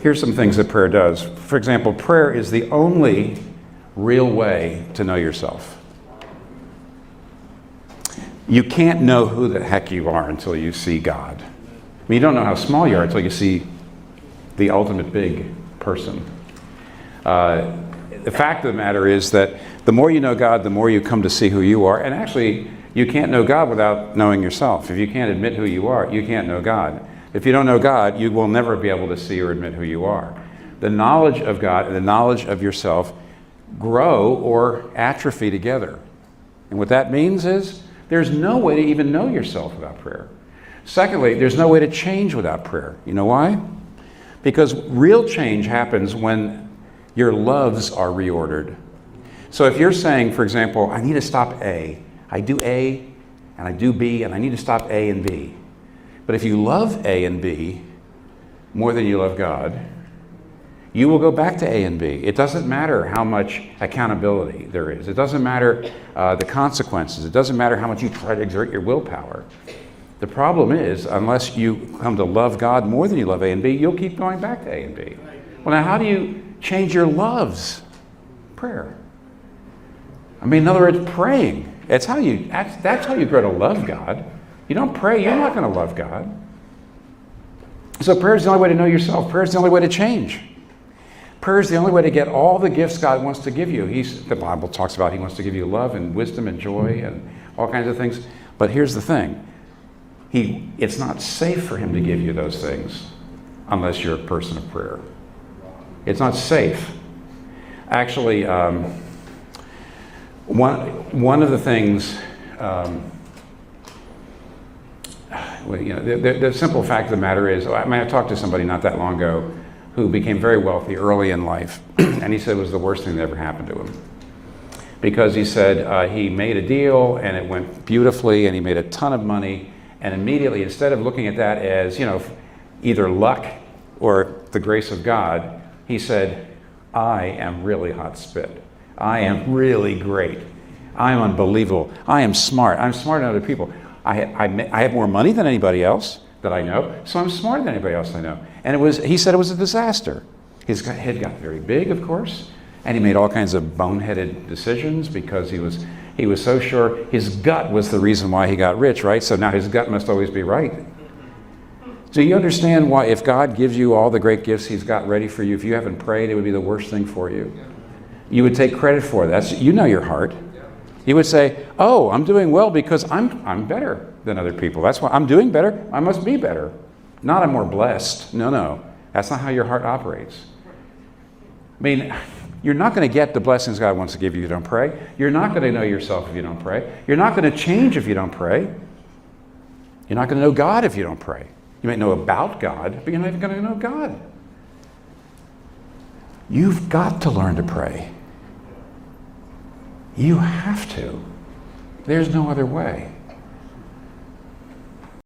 Here's some things that prayer does. For example, prayer is the only real way to know yourself. You can't know who the heck you are until you see God. I mean, you don't know how small you are until you see the ultimate big person. The fact of the matter is that the more you know God, the more you come to see who you are. And actually, you can't know God without knowing yourself. If you can't admit who you are, you can't know God. If you don't know God, you will never be able to see or admit who you are. The knowledge of God and the knowledge of yourself grow or atrophy together. And what that means is there's no way to even know yourself without prayer. Secondly, there's no way to change without prayer. You know why? Because real change happens when your loves are reordered. So if you're saying, for example, I need to stop A. I do A and I do B and I need to stop A and B. But if you love A and B more than you love God, you will go back to A and B. It doesn't matter how much accountability there is. It doesn't matter the consequences. It doesn't matter how much you try to exert your willpower. The problem is, unless you come to love God more than you love A and B, you'll keep going back to A and B. Well, now how do you change your loves? Prayer. I mean, in other words, praying. That's how you grow to love God. You don't pray, you're not going to love God. So prayer is the only way to know yourself. Prayer is the only way to change. Prayer is the only way to get all the gifts God wants to give you. The Bible talks about He wants to give you love and wisdom and joy and all kinds of things. But here's the thing. It's not safe for Him to give you those things unless you're a person of prayer. It's not safe. Actually, one of the things, the simple fact of the matter is, I talked to somebody not that long ago who became very wealthy early in life, and he said it was the worst thing that ever happened to him. Because he said he made a deal and it went beautifully and he made a ton of money, and immediately, instead of looking at that as, either luck or the grace of God, he said, I am really hot spit. I am really great. I am unbelievable. I am smart. I'm smarter than other people. I have more money than anybody else that I know, so I'm smarter than anybody else I know. And he said it was a disaster. His head got very big, of course, and he made all kinds of boneheaded decisions because he was so sure his gut was the reason why he got rich, right? So now his gut must always be right. Do you understand why if God gives you all the great gifts He's got ready for you, if you haven't prayed, it would be the worst thing for you? You would take credit for that. You know your heart. You would say, oh, I'm doing well because I'm better than other people. That's why I'm doing better. I must be better. Not I'm more blessed. No. That's not how your heart operates. I mean, you're not going to get the blessings God wants to give you if you don't pray. You're not going to know yourself if you don't pray. You're not going to change if you don't pray. You're not going to know God if you don't pray. You may know about God, but you're not even going to know God. You've got to learn to pray. You have to. There's no other way.